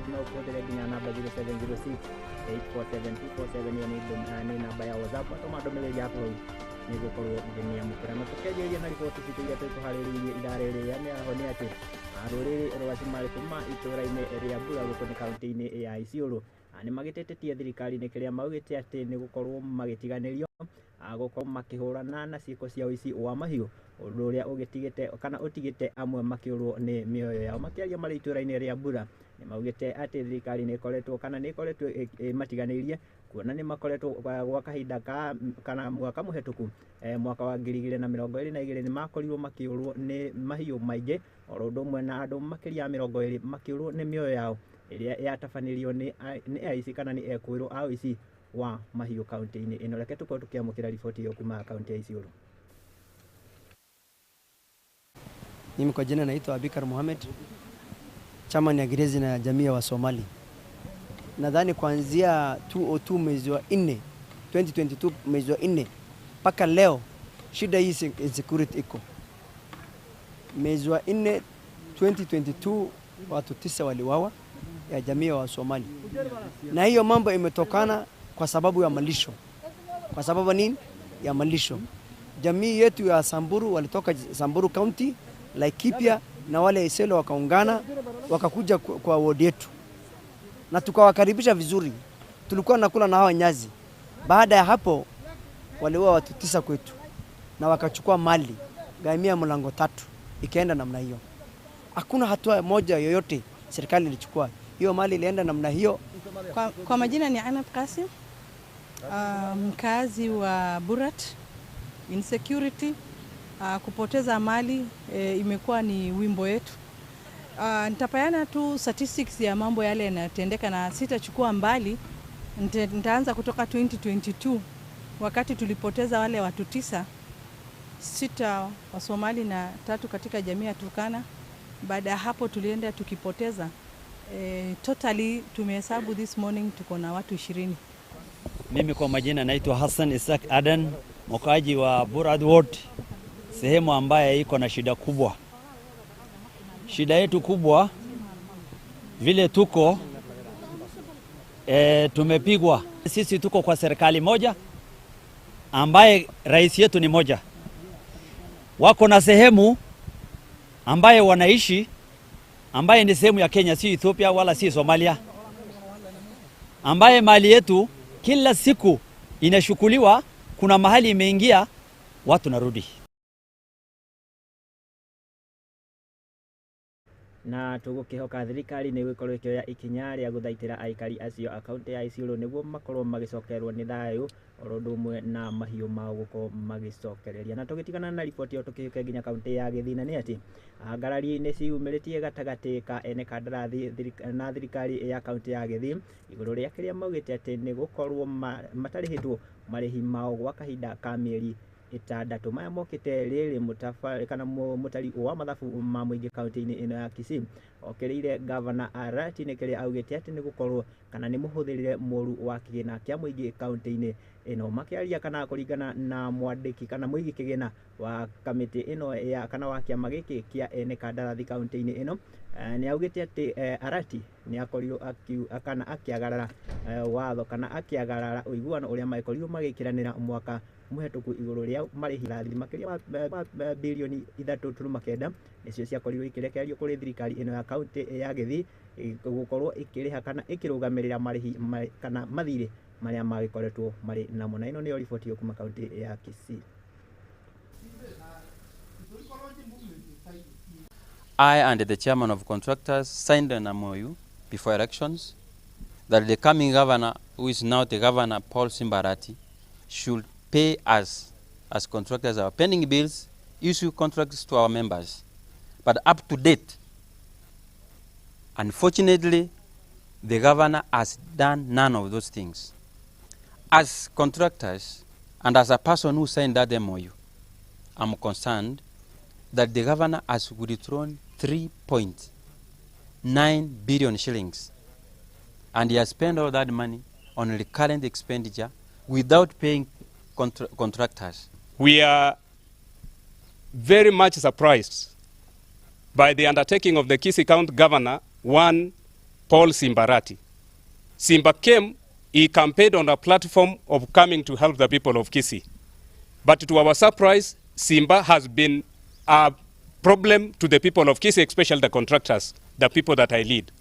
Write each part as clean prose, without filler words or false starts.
no kuhũthĩra nginya namba 0706 847 247 hiyo ni namba ya WhatsApp. Tuma ndũmĩrĩri yaku hau nĩgũkorwo ngĩmĩamũkĩra na tũkĩanjĩrĩria na riboti citũ iria tũkũharĩrĩirie ihinda rĩrĩ nĩaho nĩ atĩ rũrĩrĩ rwa Somali kuma itũũra-inĩ rĩa Mbura gũkũ nĩ kaunti-inĩ ya Isiolo nĩ magĩtetetie thirikari-inĩ kĩrĩa maugĩte atĩ nĩ gũkorwo magĩtiganĩrio gũkorwo makĩhũrana na ciĩko cia ũici wa mahiũ, ũndũ ũrĩa ũgĩtigĩte kana ũtigĩte amwe makĩũrwo nĩ mĩoyo yao. Makĩaria marĩ itũũra-inĩ rĩa Mbura nĩ maugĩte atĩ thirikari nĩ ĩkoretwo kana nĩ ĩkoretwo matiganĩirie, kuona nĩ makoretwo gwa kahinda kana mwaka mũhetũku mwaka wa 2022 nĩ makorirwo makĩũrwo nĩ mahiũ maingĩ, oro ũndũ ũmwe na andũ makĩria ya 20 makĩũrwo nĩ mĩoyo yao ĩrĩa yatabanĩrio nĩ aici kana nĩ ekũĩrwo a ũici wa mahiũ kaunti-inĩ ĩno. Reke tũkorwo tũkĩamũkĩra riboti hiyo kuma kaunti ya Isiolo. Mimi kwa jina naitwa Abikar Mohamed, chama ni Agirezi na jamii ya Wasomali. Nadhani kuanzia 2002 mwezi wa 4 2022 mwezi wa 4 mpaka leo shida hii insecurity iko. Mwezi wa 4 2022 watu 9 waliwawa ya jamii ya Wasomali, na hiyo mambo imetokana kwa sababu ya malisho. Kwa sababu nini? Ya malisho. Jamii yetu ya Samburu walitoka Samburu County, Laikipia na wale Isiolo wakaungana wakakuja kwa ward yetu na tukawakaribisha vizuri. Tulikuwa nakula na hawa nyazi. Baada ya hapo waliua watu 9 kwetu na wakachukua mali gamia mlango 3, ikaenda namna hiyo. Hakuna hatua moja yoyote serikali ilichukua. Hiyo mali ilienda namna hiyo. Kwa majina ni Anab Kasim, mkazi wa Burat. Insecurity, kupoteza mali imekuwa ni wimbo yetu. Nitapayana tu statistics ya mambo yale yanatendeka na sitachukua mbali. Nitaanza kutoka 2022 wakati tulipoteza wale watu 9, 6 wa Somali na 3 katika jamii ya Turkana. Baada ya hapo tulienda tukipoteza totally tumehesabu this morning tuko na watu 20. Mimi kwa majina naitwa Hassan Isaac Adan, mkaaji wa Burad Ward, sehemu ambaye iko na shida kubwa. Shida yetu kubwa vile tuko tumepigwa. Sisi tuko kwa serikali moja ambaye rais yetu ni moja. Wako na sehemu ambaye wanaishi ambaye ni sehemu ya Kenya, si Ethiopia wala si Somalia, ambaye mali yetu kila siku inashukuliwa. Kuna mahali imeingia watu narudi. Na tũgũkĩhoka thirikari nĩ gũkorwo ĩkĩoya ikinya rĩa gũthaitĩra aikari acio akaunti ya Isiolo nĩguo makorwo magĩcokererwo nĩ thayũ, oro ũndũ ũmwe na mahiũ mao gũkorwo magĩcokereria. Na tũgĩtigana na riboti ĩyo tũkĩũke nginya kaunti ya Gĩthii, na nĩ atĩ ngarari nĩ ciumĩrĩtie gatagatĩ ka ene kandarathi na thirikari ya kaunti ya Gĩthii igũrũ rĩa kĩrĩa maugĩte atĩ nĩ gũkorwo matarĩhĩtwo marĩhi mao gwa kahinda ka mĩeri 6. Maya mokĩte rĩrĩ mũtari wa mathabu ma mũingĩ kaunti-inĩ ĩno ya Kisii okĩrĩire gavana Arati nĩ kĩrĩa augĩte atĩ nĩ gũkorwo kana nĩ mũhũthĩrĩre mũru wa kĩgĩna kĩa mũingĩ kaunti-inĩ ĩno. Makĩaria kana kũringana na mwandĩki kana mũigi kĩgĩna wa kamĩtĩ ĩno ya kana wa kĩama gĩkĩ kĩa ene kandarathi kaunti-inĩ ĩno, nĩ augĩte atĩ Arati nĩ akorirwo kana akĩagarara watho kana akĩagarara ũiguano ũrĩa makorirwo magĩkĩranĩra mwaka mũhetũku igũrũ rĩa marĩhi rathi makĩria ma bilioni 3.9 nĩcio ciakorirwo ikĩrekererio kũrĩ thirikari ĩno ya kaunti ya Gĩthii gũkorwo ikĩrĩha kana ikĩrũgamĩrĩra marĩhi kana mathirĩ marĩa magĩkoretwo marĩ namo. Na ĩno nĩyo riboti yo kuma kaunti ya Kisii. I and the chairman of contractors signed an MOU before elections that the coming governor, who is now the governor Paul Simbarati, should pay us as contractors our pending bills, issue contracts to our members. But up to date, unfortunately, the governor has done none of those things. As contractors and as a person who signed that MOU, I'm concerned that the governor has withdrawn 3.9 billion shillings and he has spent all that money on recurrent expenditure without paying contractors. We are very much surprised by the undertaking of the Kisii County Governor, one, Paul Simbarati. Simba came, he campaigned on a platform of coming to help the people of Kisii. But to our surprise, Simba has been a problem to the people of Kisii, especially the contractors, the people that I lead.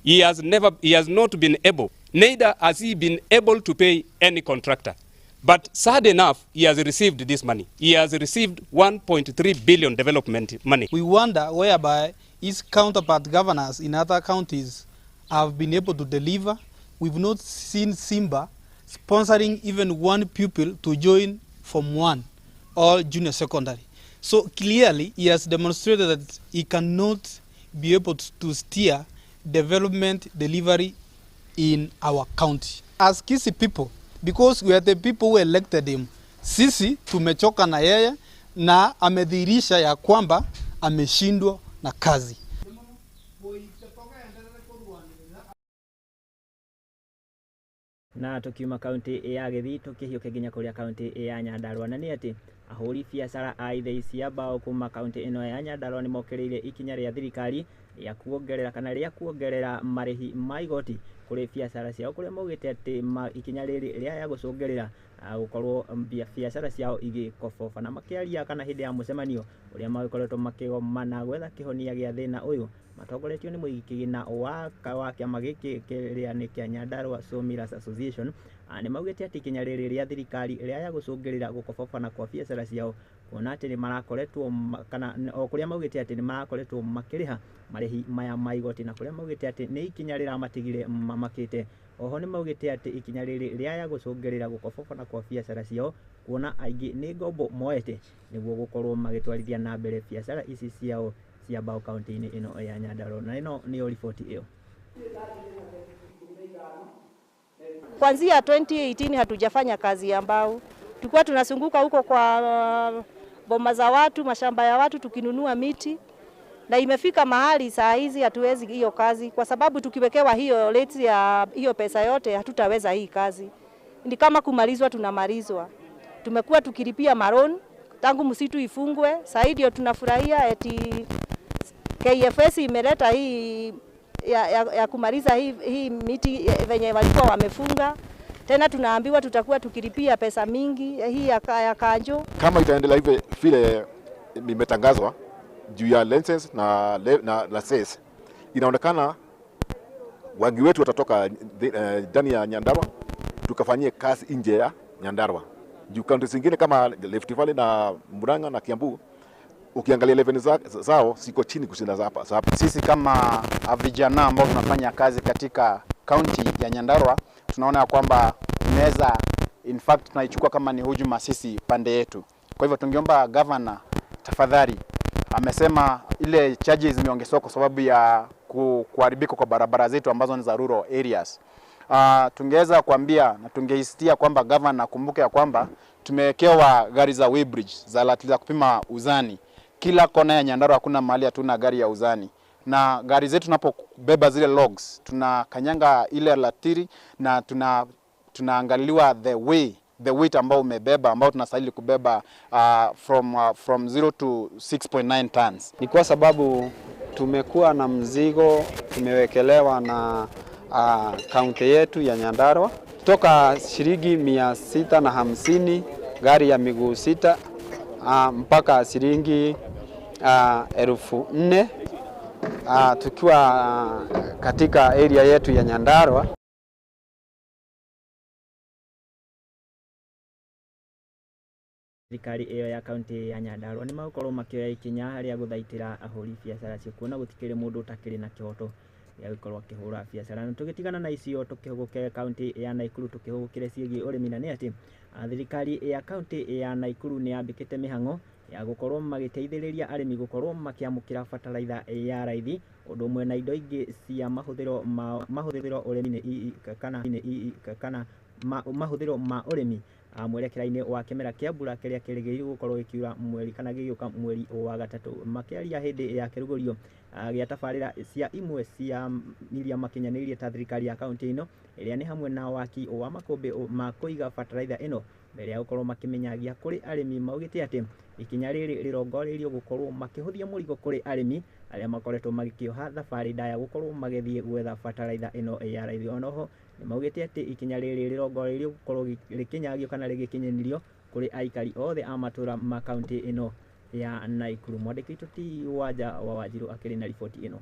He has not been able, neither has he been able to pay any contractor. But sad enough, he has received this money. He has received 1.3 billion development money. We wonder whereby his counterpart governors in other counties have been able to deliver. We've not seen Simba sponsoring even one pupil to join Form 1 or junior secondary. So clearly, he has demonstrated that he cannot be able to steer development delivery in our county. As Kisii people, because we are the people who elected him, sisi tumechoka na yeye na amedhihirisha ya kwamba ameshindwa na kazi. Na tukiuma kaunti ya Githii tukihiuke nginya kuria kaunti ya Nyandarua na ni ati ahuri biacara a ithei cia mbao kuma kaunti ino ya Nyandarua ni mokereire ikinya ria thirikari ya kuongerera kana ria kuongerera marihi ma igoti kuri biacara ciao kuria maugite ati ikinya riri ria ya gucungerera gukorwo biacara ciao igikoboba na makiaria kana hindi ya mucemanio uria magikoretwo makigomana gwetha kihonia gia thina uyu matongoretio ni muigi kigina wa kiama giki kiria ni kia Nyandarua Sawmillers Association ni maugite ati ikinya riri ria thirikari ria ya gucungerera gukobobana kwa biacara ciao kuona ati ni marakoretwo kana o kuria maugite ati ni marakoretwo makiriha marihi maya ma igoti na kuria maugite ati ni ikinya rira matigire mamakite. Oho ni maugite ati ikinya riri ria ya gucungerera gukobobana kwa biacara ciao kuona aingi ni ngombo moete niguo gukorwo magitwarithia na mbere biacara ici ciao cia mbao kaunti-ini ino ya Nyandarua na ino ni ripoti iyo. Kuanzia 2018 hatujafanya kazi ya mbao. Tulikuwa tunasunguka huko kwa boma za watu, mashamba ya watu tukinunua miti. Na imefika mahali saa hizi hatuwezi hiyo kazi kwa sababu tukiwekewa hiyo rate ya hiyo pesa yote hatutaweza hii kazi. Ni kama kumalizwa tunamalizwa. Tumekuwa tukilipia maroon tangu msitu ifungwe. Sasa ndio tunafurahia eti KFS imeleta hii ya kumaliza hii miti venye walikuwa wamefunga. Tena tunaambiwa tutakuwa tukilipia pesa mingi hii ya kanjo. Kama itaendelea hivi vile imetangazwa juu ya license na sales, inaonekana wangi wetu watatoka ndani ya Nyandarua tukafanyie kazi nje ya Nyandarua. Juu kaunti zingine kama Rift Valley na Murang'a na Kiambu ukiangalia level zao siko chini kushinda hapa. Sisi kama vijana ambao tunafanya kazi katika kaunti ya Nyandarua tunaona kwamba tunaweza in fact tunaichukua kama ni hujuma sisi pande yetu. Kwa hivyo tungeomba governor tafadhali, amesema ile charges zimeongezwa kwa sababu ya kuharibika kwa barabara zetu ambazo ni za rural areas. Tungeweza kuambia na tungeistia kwamba governor akumbuke ya kwamba tumewekewa gari za weighbridge za kupima uzani. Kila kona ya Nyandarua hakuna mahali hatuna gari ya uzani. Na gari zetu tunapobeba zile logs, tunakanyanga ile latiri na tunaangaliwa the weight ambao umebeba ambao tunastahili kubeba from 0 to 6.9 tons. Ni kwa sababu tumekuwa na mzigo tumewekelewa na kaunti yetu ya Nyandarua toka shilingi 650 gari ya miguu 6 mpaka shilingi 4,000 tukiwa katika area yetu ya Nyandarua. Thirikari iyo ya kaunti ya Nyandarua ni magukorwo makioya ikinya haria guthaitira ahuri biacara cio kuona gutikiri mundu utakiri na kihoto ya gukorwo akihura biacara. Na tugitigana na icio tukihuguke kaunti ya Naikuru tukihugukire ciigi urimi na ni ati thirikari ya kaunti ya Naikuru ni yambikite mihango ya gukorwo magiteithiriria arimi gukorwo makiamukira fertilizer ya raithi undu umwe na indo ingi cia mahuthiro urimi kana mahuthiro ma urimi mwerekera-ini wa kimera kia mbura kiria kirigiriirwo gukorwo gikiura mweri kana gigiuka mweri wa gatatu. Makiaria hindi ya kirugurio gia tabarira cia imwe cia iria makinyanirie ta thirikari ya kaunti ino iria ni hamwe na waki wa makombe ma kuiga fertilizer ino mbere ya gukorwo makimenyagia kuri arimi maugite ati ikinya riri rirongoririo gukorwo makihuthia murigo kuri arimi aria makoretwo magikioha thabari ndaya gukorwo magithie gwetha fertilizer ino ya raithi. Onoho ni maugite ati ikinya riri rirongoreirio gukorwo rikinyagio kana rigikinyanirio kuri aikari othe a matura ma county ino ya Naikuru. Mwandiki witũ ti Wanja wa Wanjiru akiri na riboti ino.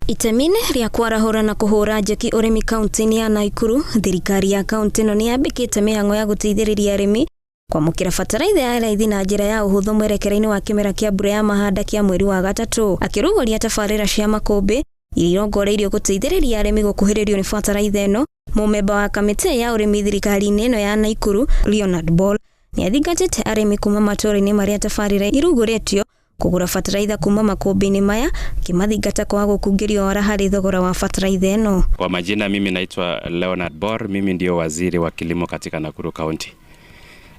Itemine ria kwarahura na kuhura njeki urimi kaunti-ini ya Naikuru, thirikari ya kaunti ino ni yambikite mihango ya guteithiriria arimi kwamukira fertilizer ya raithi na njira ya uhuthu mwerekera-ini wa kimera kia mbura ya mahanda kia mweri wa gatatu. Akirugoria tabarira cia makumbi irongoreirio guteithiriria arimi gukuhiririo ni fertilizer ino, mumemba wa kamiti ya urimi thirikari-ini ino ya Naikuru Leonard Ball ni athingatite arimi kuma matura-ini maria tabarira irugoretio kugura fertilizer kuma makumbi-ini maya, kimathingata kwa gukungirio ora hari thogora wa fertilizer ino. Kwa majina, mimi naitwa Leonard Ball, mimi ndio waziri wa kilimo katika Nakuru County.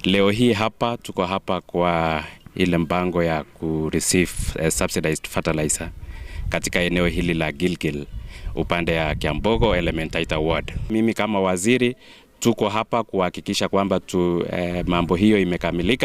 Leo hii hapa tuko hapa kwa ile mpango ya ku receive subsidized fertilizer katika eneo hili la Gilgil upande ya Kiambogo Elementaita Ward. Mimi kama waziri tuko hapa kuhakikisha kwamba mambo hiyo imekamilika.